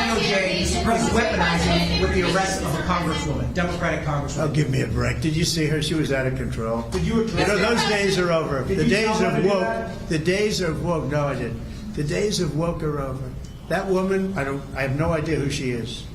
DOJ, the Supreme weaponizing with the arrest of a congresswoman, Democratic congresswoman. Oh, give me a break. Did you see her? She was out of control. Did you address those days are over. Did The you days tell her of to do woke. that? The days of woke. No, I didn't. The days of woke are over. That woman, I have no idea who she is.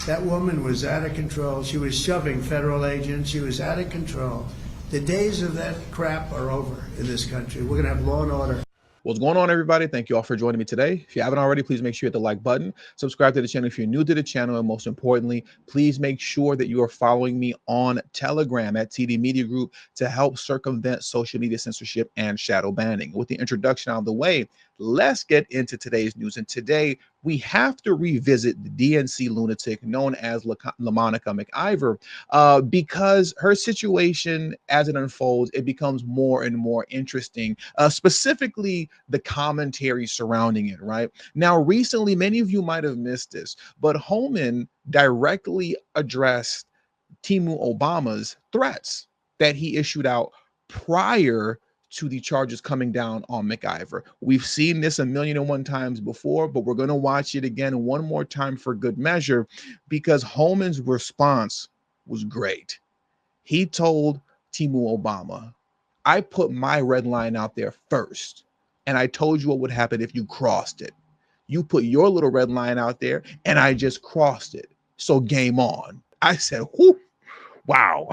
That woman was out of control. She was shoving federal agents. She was out of control. The days of that crap are over in this country. We're going to have law and order. What's going on, everybody? Thank you all for joining me today. If you haven't already, please make sure you hit the like button, subscribe to the channel if you're new to the channel, and most importantly, please make sure that you are following me on Telegram at TD Media Group to help circumvent social media censorship and shadow banning. With the introduction out of the way, let's get into today's news. And today, we have to revisit the DNC lunatic known as LaMonica McIver because her situation, as it unfolds, it becomes more and more interesting, specifically the commentary surrounding it, right? Now, recently, many of you might have missed this, but Homan directly addressed Timu Obama's threats that he issued out prior to the charges coming down on McIver. We've seen this 1,000,001 times before, but we're going to watch it again one more time for good measure because Homan's response was great. He told Timu Obama, I put my red line out there first, and I told you what would happen if you crossed it. You put your little red line out there, and I just crossed it. So game on. I said, whoo, wow.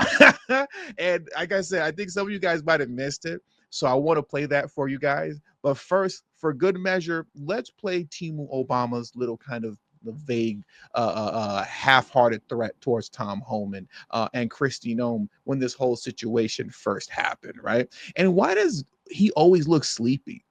And like I said, I think some of you guys might have missed it. So I want to play that for you guys. But first, for good measure, let's play Timu Obama's little kind of vague, half-hearted threat towards Tom Homan and Kristi Noem when this whole situation first happened, right? And why does he always look sleepy?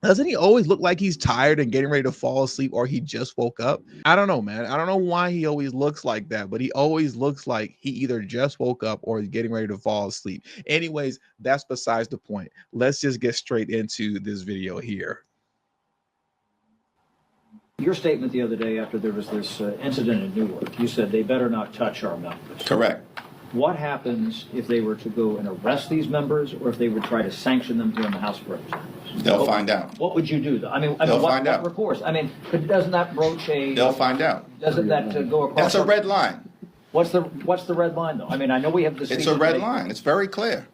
Doesn't he always look like he's tired and getting ready to fall asleep, or he just woke up? I don't know, man. I don't know why he always looks like that, but he always looks like he either just woke up or is getting ready to fall asleep. Anyways, that's besides the point. Let's just get straight into this video here. Your statement the other day after there was this incident in Newark, you said they better not touch our members. Correct. What happens if they were to go and arrest these members, or if they would try to sanction them here in the House of Representatives? They'll find out. What would you do? They'll find out. What recourse? I mean, doesn't that broach a? They'll find out. Doesn't that go across? That's a red line. What's the red line, though? I mean, I know we have this. It's a red line. It's very clear.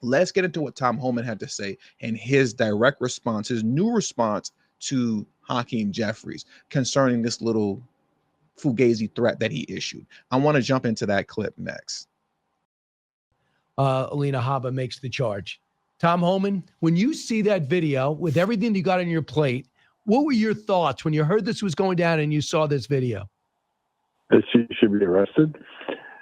Let's get into what Tom Homan had to say and his direct response, his new response to Hakeem Jeffries concerning this little fugazi threat that he issued. I want to jump into that clip next. Alina Habba makes the charge. Tom Homan, when you see that video with everything you got on your plate, what were your thoughts when you heard this was going down and you saw this video? That she should be arrested.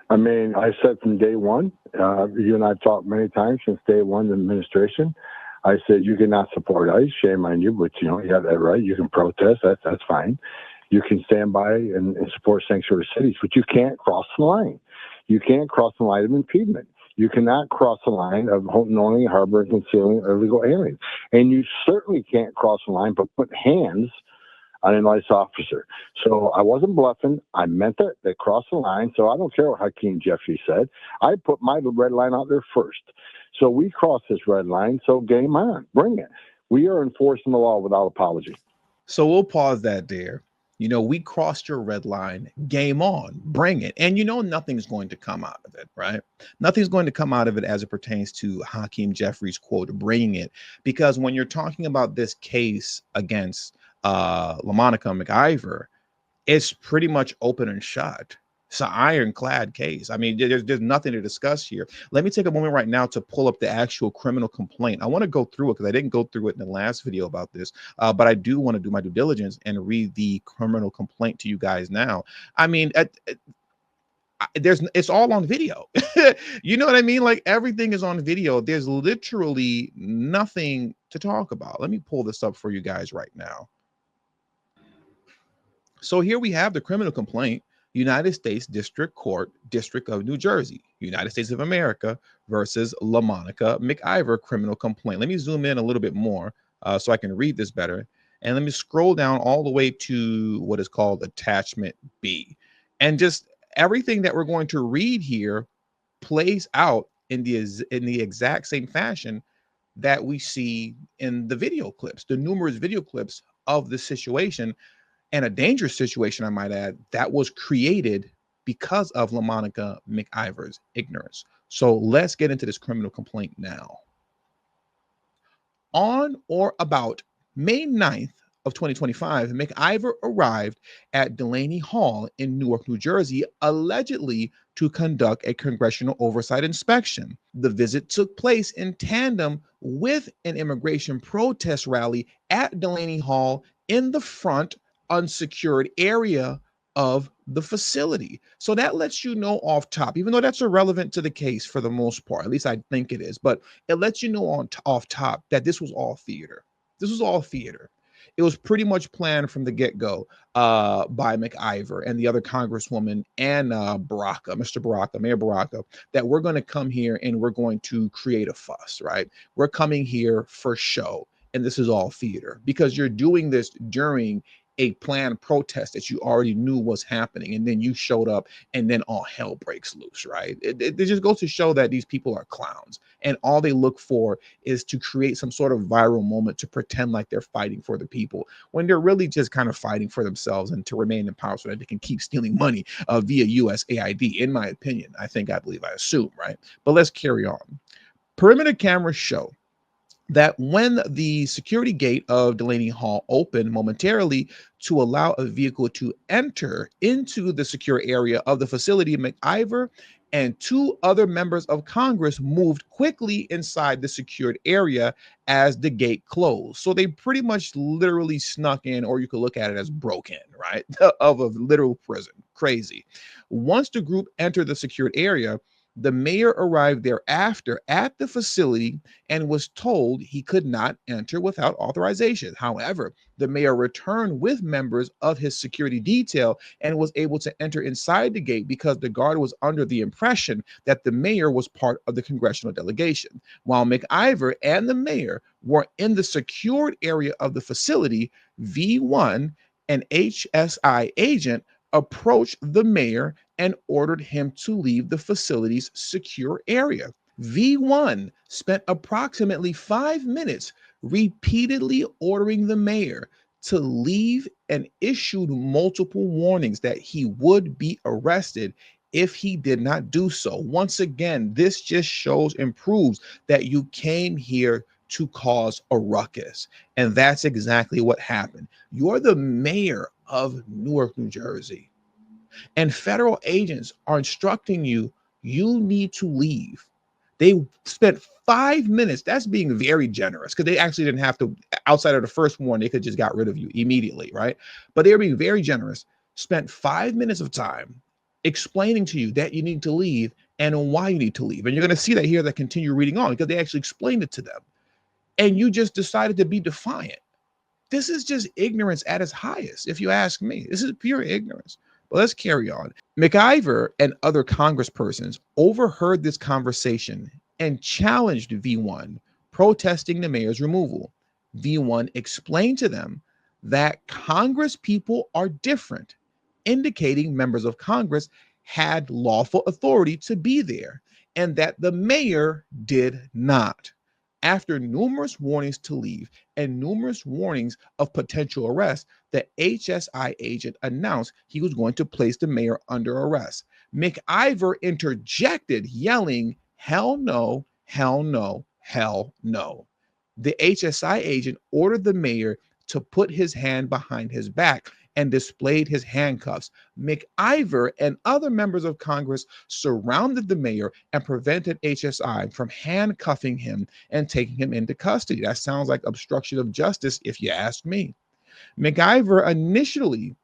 I mean, I said from day one, you and I have talked many times since day one, the administration, I said, you cannot support ICE, shame on you, but you have that right. You can protest, that's fine. You can stand by and support sanctuary cities, but you can't cross the line. You can't cross the line of impediment. You cannot cross the line of knowingly harboring, concealing illegal aliens. And you certainly can't cross the line but put hands on an ICE officer. So I wasn't bluffing. I meant it. They crossed the line. So I don't care what Hakeem Jeffries said. I put my red line out there first. So we crossed this red line. So game on. Bring it. We are enforcing the law without apology. So we'll pause that there. We crossed your red line, game on, bring it. And nothing's going to come out of it, right? Nothing's going to come out of it as it pertains to Hakeem Jeffries, quote, bringing it. Because when you're talking about this case against LaMonica McIver, it's pretty much open and shut. It's an ironclad case. I mean, there's nothing to discuss here. Let me take a moment right now to pull up the actual criminal complaint. I want to go through it because I didn't go through it in the last video about this, but I do want to do my due diligence and read the criminal complaint to you guys now. I mean, it's all on video. You know what I mean? Like, everything is on video. There's literally nothing to talk about. Let me pull this up for you guys right now. So here we have the criminal complaint. United States District Court, District of New Jersey, United States of America versus LaMonica McIver criminal complaint. Let me zoom in a little bit more so I can read this better. And let me scroll down all the way to what is called Attachment B. And just everything that we're going to read here plays out in the exact same fashion that we see in the video clips, the numerous video clips of the situation. and a dangerous situation, I might add, that was created because of LaMonica McIver's ignorance. So let's get into this criminal complaint now. On or about May 9th of 2025, McIver arrived at Delaney Hall in Newark, New Jersey, allegedly to conduct a congressional oversight inspection. The visit took place in tandem with an immigration protest rally at Delaney Hall in the front unsecured area of the facility. So that lets you know off top, even though that's irrelevant to the case for the most part, at least I think it is, but it lets you know off top that this was all theater. This was all theater. It was pretty much planned from the get-go by McIver and the other congresswoman and Mayor Baraka, that we're going to come here and we're going to create a fuss, right? We're coming here for show, and this is all theater because you're doing this during a planned protest that you already knew was happening, and then you showed up and then all hell breaks loose, right? It just goes to show that these people are clowns, and all they look for is to create some sort of viral moment to pretend like they're fighting for the people when they're really just kind of fighting for themselves and to remain in power so that they can keep stealing money via USAID, in my opinion. I assume, right? But let's carry on. Perimeter cameras show that when the security gate of Delaney Hall opened momentarily to allow a vehicle to enter into the secure area of the facility, McIver and two other members of Congress moved quickly inside the secured area as the gate closed. So they pretty much literally snuck in, or you could look at it as broke in, right, of a literal prison. Crazy. Once the group entered the secured area, the mayor arrived thereafter at the facility and was told he could not enter without authorization. However, the mayor returned with members of his security detail and was able to enter inside the gate because the guard was under the impression that the mayor was part of the congressional delegation. While McIver and the mayor were in the secured area of the facility, V1, an HSI agent, approached the mayor and ordered him to leave the facility's secure area. V1 spent approximately 5 minutes repeatedly ordering the mayor to leave and issued multiple warnings that he would be arrested if he did not do so. Once again, this just shows and proves that you came here to cause a ruckus. And that's exactly what happened. You're the mayor of Newark, New Jersey, and federal agents are instructing you, you need to leave. They spent 5 minutes. That's being very generous because they actually didn't have to, outside of the first one, they could just got rid of you immediately, right? But they were being very generous, spent 5 minutes of time explaining to you that you need to leave and why you need to leave. And you're going to see that here, that continue reading on because they actually explained it to them. And you just decided to be defiant. This is just ignorance at its highest, if you ask me. This is pure ignorance. But let's carry on. McIver and other congresspersons overheard this conversation and challenged V1, protesting the mayor's removal. V1 explained to them that Congress people are different, indicating members of Congress had lawful authority to be there, and that the mayor did not. After numerous warnings to leave and numerous warnings of potential arrest, the HSI agent announced he was going to place the mayor under arrest. McIver interjected, yelling, "Hell no, hell no, hell no." The HSI agent ordered the mayor to put his hand behind his back and displayed his handcuffs. McIver and other members of Congress surrounded the mayor and prevented HSI from handcuffing him and taking him into custody. That sounds like obstruction of justice, if you ask me. McIver initially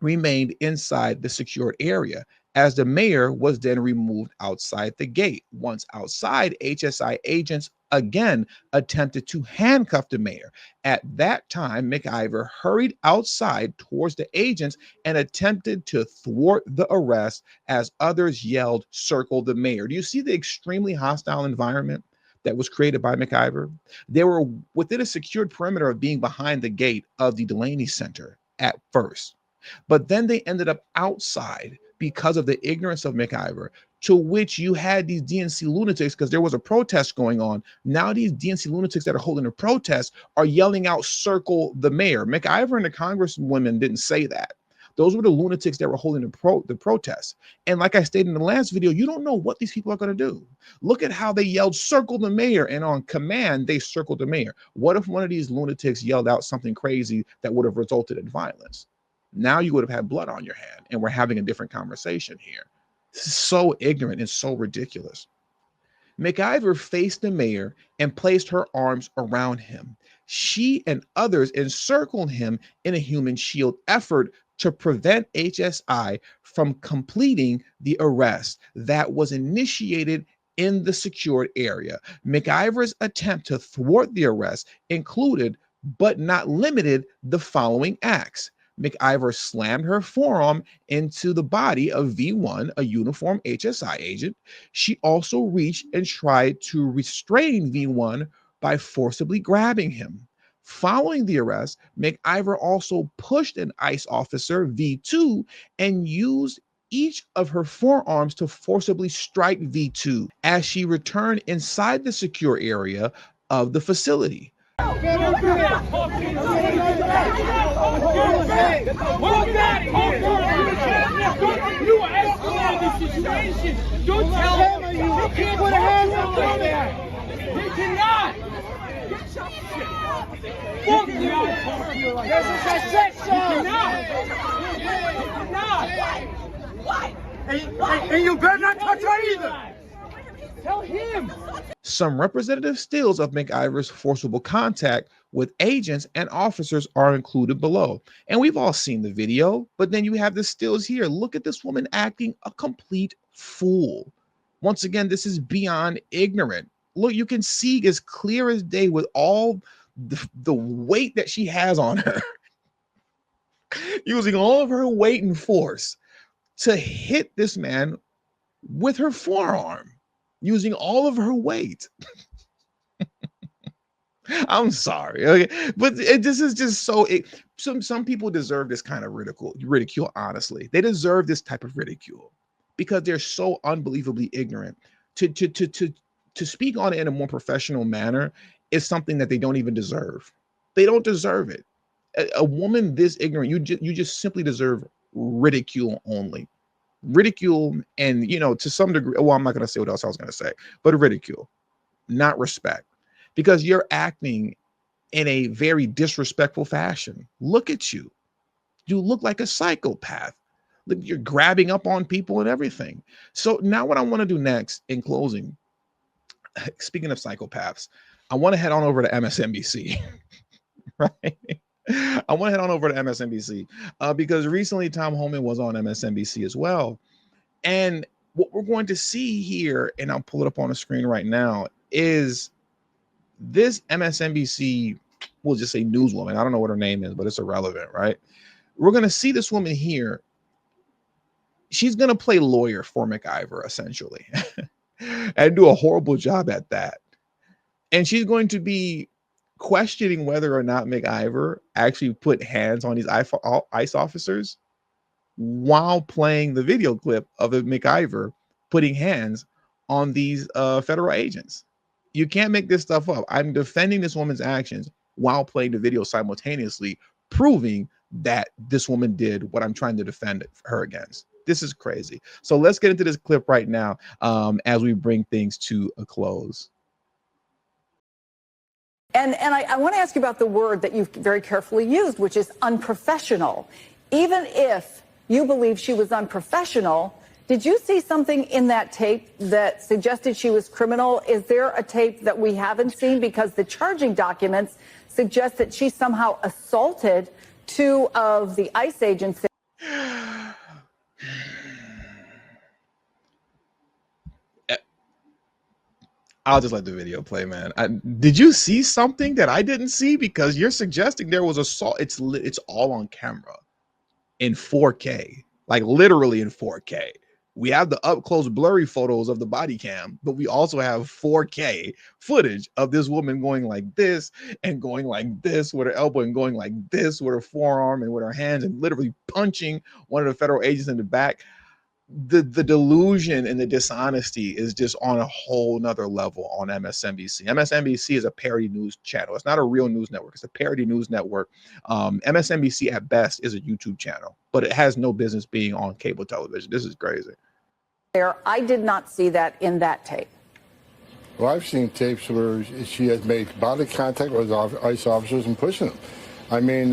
remained inside the secured area as the mayor was then removed outside the gate. Once outside, HSI agents again attempted to handcuff the mayor. At that time, McIver hurried outside towards the agents and attempted to thwart the arrest as others yelled, "Circle the mayor." Do you see the extremely hostile environment that was created by McIver? They were within a secured perimeter of being behind the gate of the Delaney Center at first, but then they ended up outside because of the ignorance of McIver, to which you had these DNC lunatics, because there was a protest going on. Now these DNC lunatics that are holding a protest are yelling out, "Circle the mayor." McIver and the congresswomen didn't say that. Those were the lunatics that were holding the protest. And like I stated in the last video, you don't know what these people are going to do. Look at how they yelled, "Circle the mayor," and on command, they circled the mayor. What if one of these lunatics yelled out something crazy that would have resulted in violence? Now you would have had blood on your hand, and we're having a different conversation here. This is so ignorant and so ridiculous. McIver faced the mayor and placed her arms around him. She and others encircled him in a human shield effort to prevent HSI from completing the arrest that was initiated in the secured area. McIver's attempt to thwart the arrest included, but not limited, the following acts. McIver slammed her forearm into the body of V1, a uniformed HSI agent. She also reached and tried to restrain V1 by forcibly grabbing him. Following the arrest, McIver also pushed an ICE officer, V2, and used each of her forearms to forcibly strike V2 as she returned inside the secure area of the facility. And you better not touch her either. Tell him. Some representative stills of McIver's forcible contact with agents and officers are included below. And we've all seen the video, but then you have the stills here. Look at this woman acting a complete fool. Once again, this is beyond ignorant. Look, you can see as clear as day with all the weight that she has on her, using all of her weight and force to hit this man with her forearm, using all of her weight. I'm sorry, okay? But this is just so. Some people deserve this kind of ridicule. Honestly, they deserve this type of ridicule because they're so unbelievably ignorant. To speak on it in a more professional manner is something that they don't even deserve. They don't deserve it. A woman this ignorant, you just simply deserve ridicule only. Ridicule, and to some degree, well, I'm not going to say what else I was going to say, but ridicule, not respect, because you're acting in a very disrespectful fashion. Look at you. You look like a psychopath. Look, you're grabbing up on people and everything. So now what I want to do next in closing, speaking of psychopaths, I want to head on over to MSNBC, right? I want to head on over to MSNBC because recently Tom Homan was on MSNBC as well. And what we're going to see here, and I'll pull it up on the screen right now, is this MSNBC, we'll just say newswoman. I don't know what her name is, but it's irrelevant, right? We're going to see this woman here. She's going to play lawyer for McIver, essentially, and do a horrible job at that. And she's going to be questioning whether or not McIver actually put hands on these ICE officers while playing the video clip of McIver putting hands on these federal agents. You can't make this stuff up. I'm defending this woman's actions while playing the video simultaneously, proving that this woman did what I'm trying to defend her against. This is crazy. So let's get into this clip right now as we bring things to a close. And I want to ask you about the word that you've very carefully used, which is unprofessional. Even if you believe she was unprofessional, did you see something in that tape that suggested she was criminal? Is there a tape that we haven't seen? Because the charging documents suggest that she somehow assaulted two of the ICE agents. I'll just let the video play, man. Did you see something that I didn't see? Because you're suggesting there was assault. It's all on camera in 4K, like literally in 4K. We have the up close blurry photos of the body cam, but we also have 4K footage of this woman going like this and going like this with her elbow and going like this with her forearm and with her hands and literally punching one of the federal agents in the back. the delusion and the dishonesty is just on a whole nother level on MSNBC. MSNBC is a parody news channel. It's not a real news network. It's a parody news network. MSNBC at best is a YouTube channel, but it has no business being on cable television. This is crazy. I did not see that in that tape. Well, I've seen tapes where she has made body contact with ICE officers and pushing them. I mean,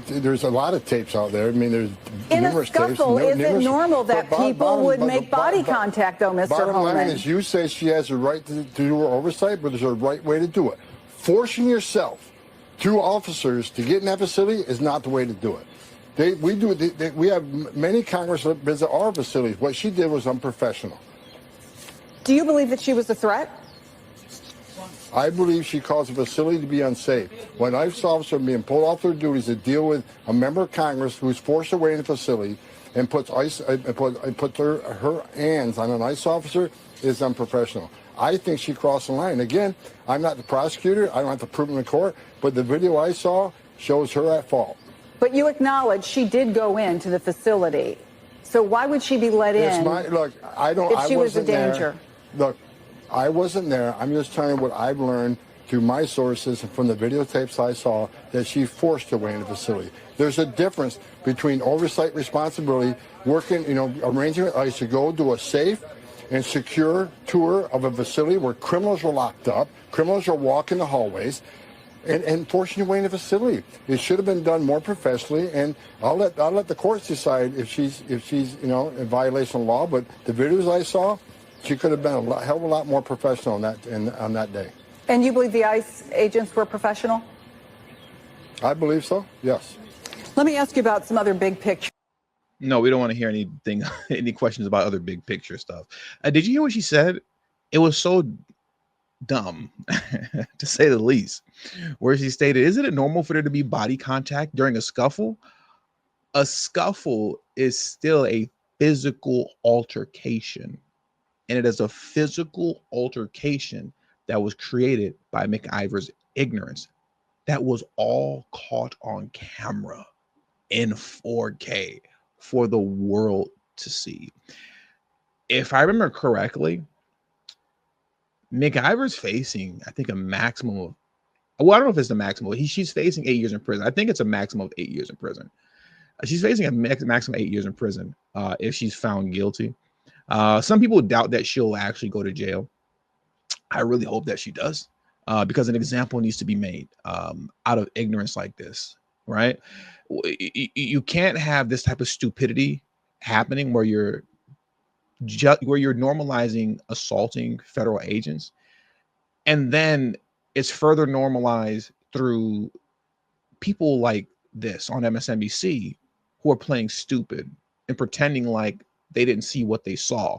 there's a lot of tapes out there. I mean, there's numerous tapes. In a scuffle, is it normal that people would make body contact, though, Mr. Homan? Bottom line is, you say she has the right to do her oversight, but there's a right way to do it. Forcing yourself to officers to get in that facility is not the way to do it. We have many Congressmen visit our facilities. What she did was unprofessional. Do you believe that she was a threat? I believe she caused the facility to be unsafe. When ICE officers are being pulled off their duties to deal with a member of Congress who's forced away in the facility and puts her hands on an ICE officer is unprofessional. I think she crossed the line. Again, I'm not the prosecutor. I don't have to prove it in court, but the video I saw shows her at fault. But you acknowledge she did go into the facility. So why would she be let in if she was a danger? Look, I wasn't there. I'm just telling you what I've learned through my sources and from the videotapes I saw, that she forced her way in the facility. There's a difference between oversight responsibility, working, arranging with ICE to go do a safe and secure tour of a facility where criminals are locked up, criminals are walking the hallways, and forcing your way in the facility. It should have been done more professionally, and I'll let the courts decide if she's in violation of law. But the videos I saw, she could have been a hell of a lot more professional on that day. And you believe the ICE agents were professional? I believe so, yes. Let me ask you about some other big picture. No, we don't want to hear any questions about other big picture stuff. Did you hear what she said? It was so dumb, to say the least, where she stated, isn't it normal for there to be body contact during a scuffle? A scuffle is still a physical altercation. And it is a physical altercation that was created by McIver's ignorance. That was all caught on camera in 4K for the world to see. If I remember correctly, McIver's facing, I think, a maximum of, well, I don't know if it's the maximum. She's facing 8 years in prison. I think it's a maximum of 8 years in prison. She's facing a maximum 8 years in prison if she's found guilty. Some people doubt that she'll actually go to jail. I really hope that she does, because an example needs to be made out of ignorance like this, right? You can't have this type of stupidity happening where you're normalizing assaulting federal agents, and then it's further normalized through people like this on MSNBC who are playing stupid and pretending like they didn't see what they saw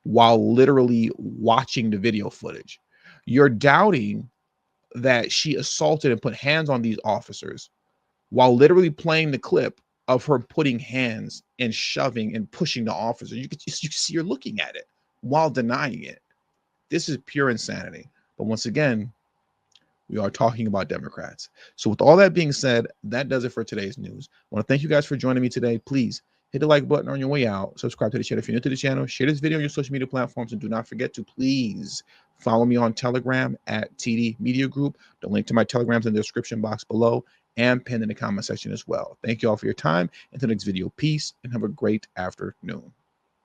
while literally watching the video footage. You're doubting that she assaulted and put hands on these officers while literally playing the clip of her putting hands and shoving and pushing the officer. You see, you're looking at it while denying it. This is pure insanity. But once again, we are talking about Democrats. So with all that being said, that does it for today's news. I want to thank you guys for joining me today. Please hit the like button on your way out. Subscribe to the channel if you're new to the channel. Share this video on your social media platforms. And do not forget to please follow me on Telegram at TD Media Group. The link to my Telegram's in the description box below and pinned in the comment section as well. Thank you all for your time. Until the next video, peace and have a great afternoon.